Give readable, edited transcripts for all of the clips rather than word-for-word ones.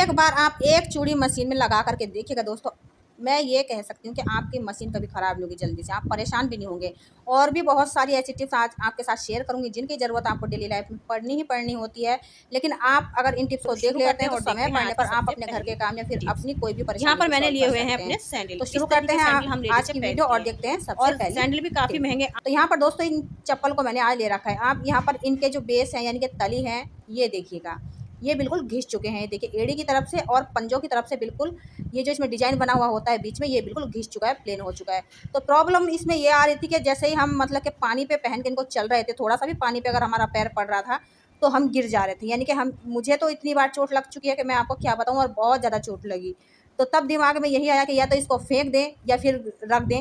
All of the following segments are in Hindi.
एक बार आप एक चूड़ी मशीन में लगा करके देखिएगा दोस्तों, मैं ये कह सकती हूँ कि आपकी मशीन कभी ख़राब नहीं होगी जल्दी से, आप परेशान भी नहीं होंगे। और भी बहुत सारी ऐसी टिप्स आज आपके साथ शेयर करूँगी जिनकी ज़रूरत आपको डेली लाइफ में पढ़नी ही पढ़नी होती है। लेकिन आप अगर इन टिप्स तो को देख शुरू लेते करते हैं हैं तो और समय देखते हैं पड़ने आज पर की आप सबसे अपने घर पहली के काम या फिर टिप्स। अपनी कोई भी यहाँ परेशानी पर को मैंने सॉल्व लिए कर हुए हैं सकते अपने हैं। सैंडल। तो शुरू इस करते तरीके हैं सैंडल हम आज लेडीज़ें की वीडियो पहनती और हैं देखते हैं सबसे और पहली सैंडल भी काफ़ी टिप। महँगे। तो यहाँ पर दोस्तों इन चप्पल को मैंने आज ले रखा है। आप यहाँ पर इनके जो बेस हैं यानी कि तली हैं, ये देखिएगा, ये बिल्कुल घिस चुके हैं। देखिए एड़ी की तरफ से और पंजों की तरफ से बिल्कुल ये जो इसमें डिज़ाइन बना हुआ होता है बीच में, ये बिल्कुल घिस चुका है, प्लेन हो चुका है। तो प्रॉब्लम इसमें ये आ रही थी कि जैसे ही हम मतलब कि पानी पे पहन के इनको चल रहे थे, थोड़ा-सा भी पानी पे अगर हमारा पैर पड़ रहा था, तो हम गिर जा रहे थे। यानी कि हम मुझे तो इतनी बार चोट लग चुकी है कि मैं आपको क्या बताऊँ, और बहुत ज़्यादा चोट लगी। तो तब दिमाग में यही आया कि या तो इसको फेंक दें या फिर रख दें,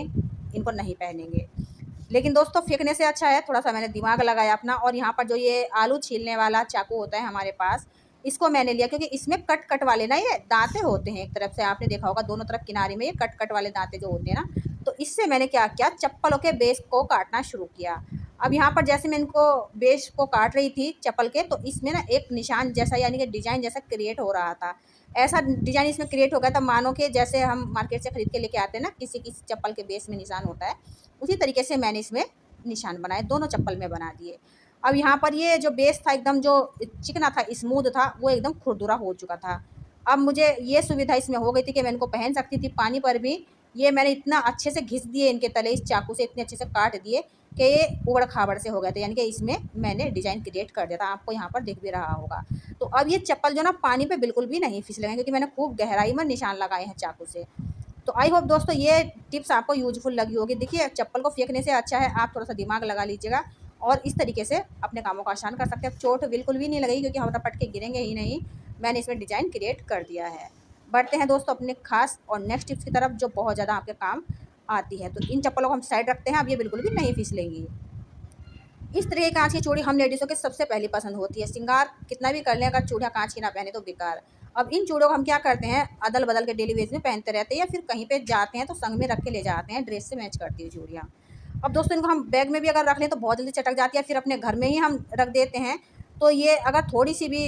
इनको नहीं पहनेंगे। लेकिन दोस्तों फेंकने से अच्छा है थोड़ा-सा मैंने दिमाग लगाया अपना, और यहाँ पर जो ये आलू छीलने वाला चाकू होता है हमारे पास, इसको मैंने लिया क्योंकि इसमें कट-कट वाले ना ये दाँतें होते हैं एक तरफ से, आपने देखा होगा दोनों तरफ किनारे में ये कट-कट वाले दाँतें जो होते हैं ना, तो इससे मैंने क्या किया, चप्पलों के बेस को काटना शुरू किया। अब यहाँ पर जैसे मैं इनको बेस को काट रही थी चप्पल के, तो इसमें ना एक निशान जैसा यानी कि डिज़ाइन जैसा क्रिएट हो रहा था। ऐसा डिज़ाइन इसमें क्रिएट हो गया था मानो कि जैसे हम मार्केट से खरीद के लेके आते हैं ना, किसी-किसी चप्पल के बेस में निशान होता है, उसी तरीके से मैंने इसमें निशान बनाए, दोनों चप्पल में बना दिए। अब यहाँ पर ये जो बेस था एकदम जो चिकना था, स्मूथ था, वो एकदम खुरदुरा हो चुका था। अब मुझे ये सुविधा इसमें हो गई थी कि मैं इनको पहन सकती थी पानी पर भी। ये मैंने इतना अच्छे से घिस दिए इनके तले, इस चाकू से इतने अच्छे से काट दिए कि ये ऊबड़-खाबड़ से हो गए थे, यानी कि इसमें मैंने डिज़ाइन क्रिएट कर दिया था, आपको यहाँ पर दिख भी रहा होगा। तो अब ये चप्पल जो ना पानी पे बिल्कुल भी नहीं फिसलेंगे क्योंकि मैंने खूब गहराई में निशान लगाए हैं चाकू से। तो आई होप दोस्तों ये टिप्स आपको यूज़फुल लगी होगी। देखिए चप्पल को फेंकने से अच्छा है आप थोड़ा-सा दिमाग लगा लीजिएगा और इस तरीके से अपने कामों को आसान कर सकते हैं। चोट बिल्कुल भी नहीं लगेगी क्योंकि हम रपट के गिरेंगे ही नहीं। मैंने इसमें डिज़ाइन क्रिएट कर दिया है। बढ़ते हैं दोस्तों अपने ख़ास और नेक्स्ट टिप्स की तरफ जो बहुत ज़्यादा आपके काम आती है। तो इन चप्पलों को हम साइड रखते हैं, अब ये बिल्कुल भी नहीं फिसलेंगी। इस तरह की काँच की चूड़ी हम लेडीज़ों की सबसे पहली पसंद होती है। श्रृंगार कितना भी कर लें, अगर चूड़ियाँ काँच की ना पहने तो बेकार। अब इन चूड़ियों को हम क्या करते हैं, अदल-बदल के डेली वेज में पहनते रहते हैं या फिर कहीं पे जाते हैं तो संग में रख के ले जाते हैं, ड्रेस से मैच करती है चूड़ियाँ। अब दोस्तों इनको हम बैग में भी अगर रख लें तो बहुत जल्दी चटक जाती है, फिर अपने घर में ही हम रख देते हैं। तो ये अगर थोड़ी-सी भी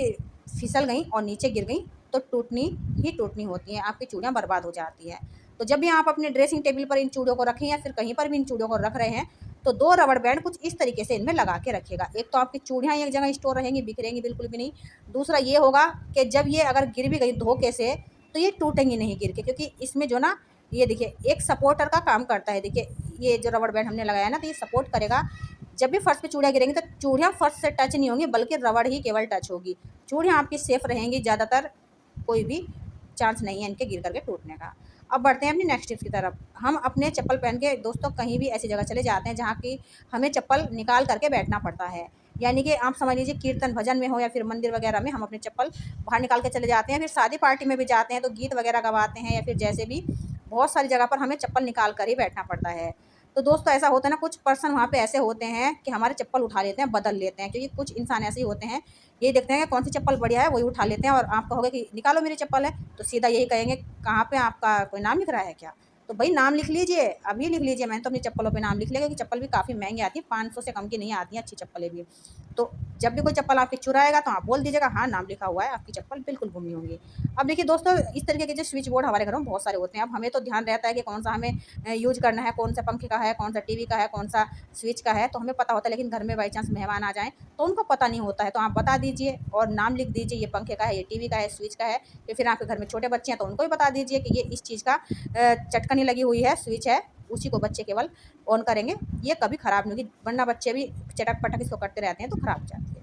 फिसल गईं और नीचे गिर गईं तो टूटनी ही टूटनी होती हैं, आपकी चूड़ियाँ बर्बाद हो जाती हैं। तो जब भी आप अपने ड्रेसिंग टेबल पर इन चूड़ियों को रखें या फिर कहीं पर भी इन चूड़ियों को रख रहे हैं, तो 2 रबड़ बैंड कुछ इस तरीके से इनमें लगा के रखिएगा। एक तो आपकी चूड़ियाँ एक जगह स्टोर रहेंगी, बिखरेंगी बिल्कुल भी नहीं। दूसरा ये होगा कि जब ये अगर गिर भी गई धोखे से, तो ये टूटेंगी नहीं गिर के, क्योंकि इसमें जो ना ये देखिए एक सपोर्टर का काम करता है। देखिए ये जो रबड़ बैंड हमने लगाया है ना, तो ये सपोर्ट करेगा। जब भी फर्श पे चूड़ियाँ गिरेंगी तो चूड़ियाँ फर्श से टच नहीं होंगी बल्कि रबड़ ही केवल टच होगी। चूड़ियाँ आपकी सेफ रहेंगी, ज़्यादातर कोई भी चांस नहीं है इनके गिर करके टूटने का। अब बढ़ते हैं अपनी नेक्स्ट टिप्स की तरफ। हम अपने चप्पल पहन के दोस्तों कहीं भी ऐसी जगह चले जाते हैं जहाँ की हमें चप्पल निकाल करके बैठना पड़ता है। यानी कि आप समझ लीजिए कीर्तन भजन में हो या फिर मंदिर वगैरह में हम अपनी चप्पल बाहर निकाल के चले जाते हैं। फिर शादी पार्टी में भी जाते हैं तो गीत वगैरह गवाते हैं या फिर जैसे भी बहुत सारी जगह पर हमें चप्पल निकाल कर ही बैठना पड़ता है। तो दोस्तों ऐसा होता है ना, कुछ पर्सन वहाँ पे ऐसे होते हैं कि हमारे चप्पल उठा लेते हैं, बदल लेते हैं, क्योंकि कुछ इंसान ऐसे ही होते हैं, ये देखते हैं कि कौन सी चप्पल बढ़िया है वही उठा लेते हैं और आप कहोगे कि निकालो मेरी चप्पल है, तो सीधा यही कहेंगे कहाँ पे आपका कोई नाम लिख रहा है क्या? तो भाई नाम लिख लीजिए, अभी लिख लीजिए। मैंने तो अपनी चप्पलों पे नाम लिख लिया क्योंकि चप्पल भी काफ़ी महँगी आती है, 500 से कम की नहीं आती हैं अच्छी चप्पलें भी। तो जब भी कोई चप्पल आपकी चुराएगा तो आप बोल दीजिएगा हाँ, नाम लिखा हुआ है, आपकी चप्पल बिल्कुल गुम नहीं होंगी। अब देखिए दोस्तों इस तरीके के जो स्विच बोर्ड हमारे घरों में बहुत सारे होते हैं। अब हमें तो ध्यान रहता है कि कौन-सा हमें यूज़ करना है, कौन-सा पंखे का है, कौन-सा टीवी का है, कौन-सा स्विच का है, तो हमें पता होता है। लेकिन घर में बाई चांस मेहमान आ जाएँ तो उनको पता नहीं होता है, तो आप बता दीजिए और नाम लिख दीजिए, ये पंखे का है, ये टीवी का है, स्विच का है। या फिर आपके घर में छोटे बच्चे हैं तो उनको भी बता दीजिए कि ये इस चीज़ का चटकनी लगी हुई है, स्विच है, उसी को बच्चे केवल ऑन करेंगे, ये कभी ख़राब नहीं होगी, वरना बच्चे भी चटक-पटक इसको करते रहते हैं तो ख़राब हो जाती है।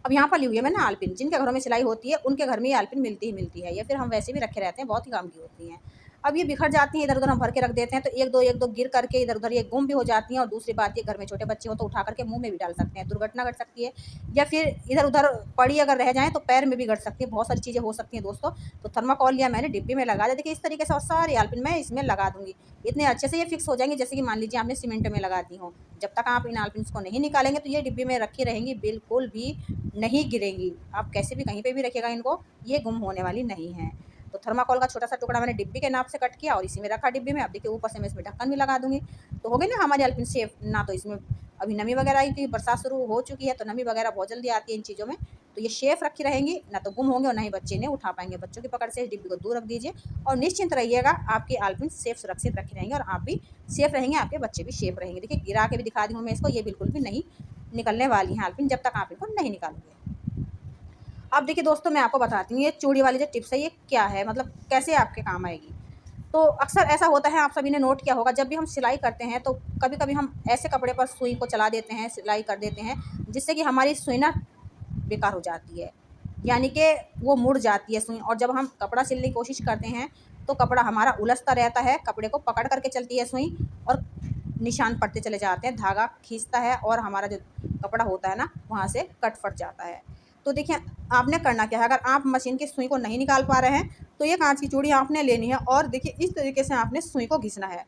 अब यहाँ पर ली हुई है मैंने आलपिन, जिनके घरों में सिलाई होती है उनके घर में ये आलपिन मिलती ही मिलती है, या फिर हम वैसे भी रखे रहते हैं, बहुत ही काम की होती हैं। अब ये बिखर जाती हैं, इधर-उधर हम भर के रख देते हैं तो एक दो गिर करके इधर-उधर ये गुम भी हो जाती हैं, और दूसरी बात ये घर में छोटे बच्चे हों तो उठा करके मुँह में भी डाल सकते हैं, दुर्घटना घट सकती है। या फिर इधर-उधर पड़ी अगर रह जाएँ तो पैर में भी घट सकती है, बहुत सारी चीज़ें हो सकती हैं दोस्तों। तो थर्माकोल लिया मैंने, डिब्बी में लगा दिया। देखिए इस तरीके से और सारी आलपिन मैं इसमें लगा दूँगी। इतने अच्छे से ये फिक्स हो जाएँगी जैसे कि मान लीजिए आपने सीमेंट में लगा दी हों। जब तक आप इन आलपिन्स को नहीं निकालेंगे तो ये डिब्बी में रखी रहेंगी, बिल्कुल भी नहीं गिरेंगी। आप कैसे भी कहीं पे भी रखिएगा इनको, ये गुम होने वाली नहीं हैं। तो थर्माकोल का छोटा-सा टुकड़ा मैंने डिब्बी के नाप से कट किया और इसी में रखा डिब्बी में। अब देखिए ऊपर से मैं इसमें ढक्कन भी लगा दूँगी, तो हो गई ना हमारी आलपिन सेफ। ना तो इसमें अभी नमी वगैरह आई, क्योंकि बरसात शुरू हो चुकी है तो नमी वगैरह बहुत जल्दी आती है इन चीज़ों में, तो ये सेफ रखी रहेंगी, ना तो गुम होंगे और ना ही बच्चे इन्हें उठा पाएंगे। बच्चों की पकड़ से इस डिब्बी को दूर रख दीजिए और निश्चिंत रहिएगा, आपकी आलपिन सेफ सुरक्षित रखी रहेंगे और आप भी सेफ रहेंगे, आपके बच्चे भी सेफ रहेंगे। देखिए गिरा के भी दिखा दी हूँ मैं इसको, ये बिल्कुल भी नहीं निकलने वाली हैं आलपिन जब तक आप इनको नहीं निकालोगे। अब देखिए दोस्तों, मैं आपको बताती हूँ ये चूड़ी वाली जो टिप्स है ये क्या है, मतलब कैसे आपके काम आएगी। तो अक्सर ऐसा होता है, आप सभी ने नोट किया होगा, जब भी हम सिलाई करते हैं तो कभी कभी हम ऐसे कपड़े पर सुई को चला देते हैं, सिलाई कर देते हैं, जिससे कि हमारी सुई ना बेकार हो जाती है, यानी कि वो मुड़ जाती है सुई। और जब हम कपड़ा सिलने की कोशिश करते हैं तो कपड़ा हमारा उलझता रहता है, कपड़े को पकड़ करके चलती है सुई और निशान पड़ते चले जाते हैं, धागा खींचता है और हमारा जो कपड़ा होता है ना वहाँ से कट फट जाता है। तो देखिए आपने करना क्या है, अगर आप मशीन की सुई को नहीं निकाल पा रहे हैं तो ये कांच की चूड़ी आपने लेनी है और देखिए इस तरीके से आपने सुई को घिसना है।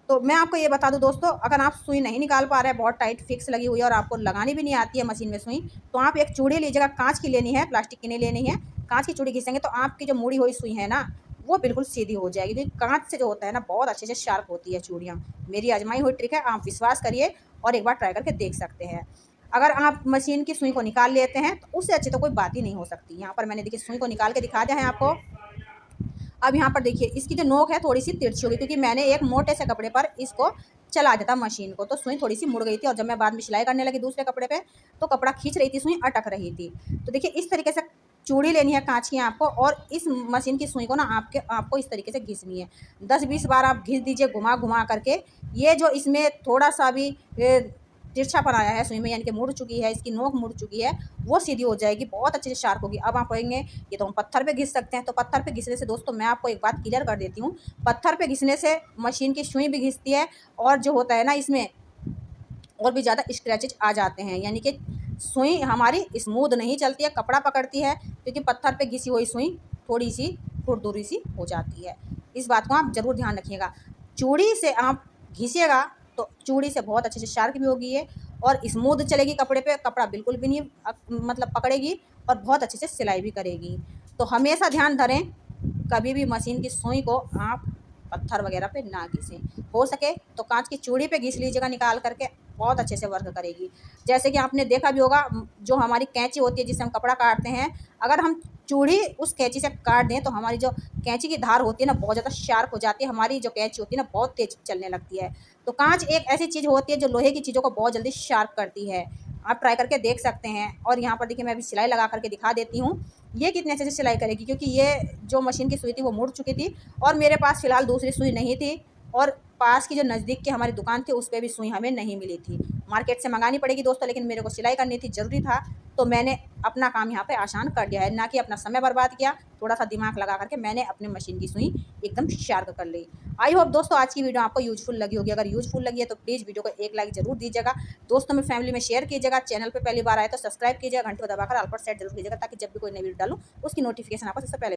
तो मैं आपको ये बता दूं दोस्तों, अगर आप सुई नहीं निकाल पा रहे हैं, बहुत टाइट फिक्स लगी हुई है और आपको लगानी भी नहीं आती है मशीन में सुई, तो आप एक चूड़ी लीजिएगा, कांच की लेनी है, प्लास्टिक की नहीं लेनी है। कांच की चूड़ी घिसेंगे तो आपकी जो मुड़ी हुई सुई है ना वो बिल्कुल सीधी हो जाएगी, क्योंकि कांच से जो होता है ना बहुत अच्छे से शार्प होती है चूड़ियाँ। मेरी आजमाई हुई ट्रिक है, आप विश्वास करिए और एक बार ट्राई करके देख सकते हैं। अगर आप मशीन की सुई को निकाल लेते हैं तो उससे अच्छी तो कोई बात ही नहीं हो सकती। यहाँ पर मैंने देखिए सुई को निकाल के दिखा दिया है आपको। अब यहाँ पर देखिए इसकी जो नोक है थोड़ी सी तिरछी होगी, क्योंकि मैंने एक मोटे से कपड़े पर इसको चला दिया था मशीन को, तो सुई थोड़ी सी मुड़ गई थी और जब मैं बाद में सिलाई करने लगी दूसरे कपड़े पे तो कपड़ा खींच रही थी, सुई अटक रही थी। तो देखिए इस तरीके से चूड़ी लेनी है कांच की आपको और इस मशीन की सुई को ना आपको इस तरीके से घिसनी है। 10-20 बार आप घिस दीजिए घुमा घुमा करके। ये जो इसमें थोड़ा सा भी तिरछापन आया है सुई में, यानी कि मुड़ चुकी है, इसकी नोक मुड़ चुकी है, वो सीधी हो जाएगी, बहुत अच्छे से शार्प होगी। अब आप कहेंगे ये तो हम पत्थर पे घिस सकते हैं, तो पत्थर पे घिसने से दोस्तों मैं आपको एक बात क्लियर कर देती हूँ, पत्थर पे घिसने से मशीन की सुई भी घिसती है और जो होता है ना इसमें और भी ज़्यादा स्क्रैचेज आ जाते हैं, यानी कि सुई हमारी स्मूथ नहीं चलती है, कपड़ा पकड़ती है, क्योंकि पत्थर पे घिसी हुई सुई थोड़ी सी खुरदुरी सी हो जाती है। इस बात को आप ज़रूर ध्यान रखिएगा। चूड़ी से आप घिसिएगा तो चूड़ी से बहुत अच्छे से शार्प भी होगी ये और स्मूथ चलेगी कपड़े पे, कपड़ा बिल्कुल भी नहीं मतलब पकड़ेगी और बहुत अच्छे से सिलाई भी करेगी। तो हमेशा ध्यान धरें, कभी भी मशीन की सुई को आप पत्थर वगैरह पे ना घिसें। हो सके तो कांच की चूड़ी पे घिस लीजिएगा निकाल करके, बहुत अच्छे से वर्क करेगी। जैसे कि आपने देखा भी होगा, जो हमारी कैंची होती है जिससे हम कपड़ा काटते हैं, अगर हम चूड़ी उस कैंची से काट दें तो हमारी जो कैंची की धार होती है ना बहुत ज़्यादा शार्प हो जाती है, हमारी जो कैंची होती है ना बहुत तेज चलने लगती है। तो कांच एक ऐसी चीज़ होती है जो लोहे की चीज़ों को बहुत जल्दी शार्प करती है। आप ट्राई करके देख सकते हैं। और यहाँ पर देखिए मैं अभी सिलाई लगा करके दिखा देती हूँ ये कितने अच्छे से सिलाई करेगी, क्योंकि ये जो मशीन की सुई थी वो मुड़ चुकी थी और मेरे पास फ़िलहाल दूसरी सुई नहीं थी और पास की जो नज़दीक की हमारी दुकान थी उस पे भी सुई हमें नहीं मिली थी। मार्केट से मंगानी पड़ेगी दोस्तों, लेकिन मेरे को सिलाई करनी थी, ज़रूरी था, तो मैंने अपना काम यहाँ पे आसान कर दिया है, ना कि अपना समय बर्बाद किया। थोड़ा सा दिमाग लगा करके मैंने अपने मशीन की सुई एकदम शार्प कर ली। आई होप दोस्तों आज की वीडियो आपको यूज़फुल लगी होगी। अगर यूज़फुल लगी है तो प्लीज़ वीडियो को एक लाइक ज़रूर दीजिएगा, दोस्तों में फैमिली में शेयर कीजिएगा। चैनल पे पहली बार आए तो सब्सक्राइब कीजिएगा, घंटे को दबाकर ऑल पर सेट जरूर कीजिएगा, ताकि जब भी कोई नई वीडियो डालूँ उसकी नोटिफिकेशन आपको सबसे पहले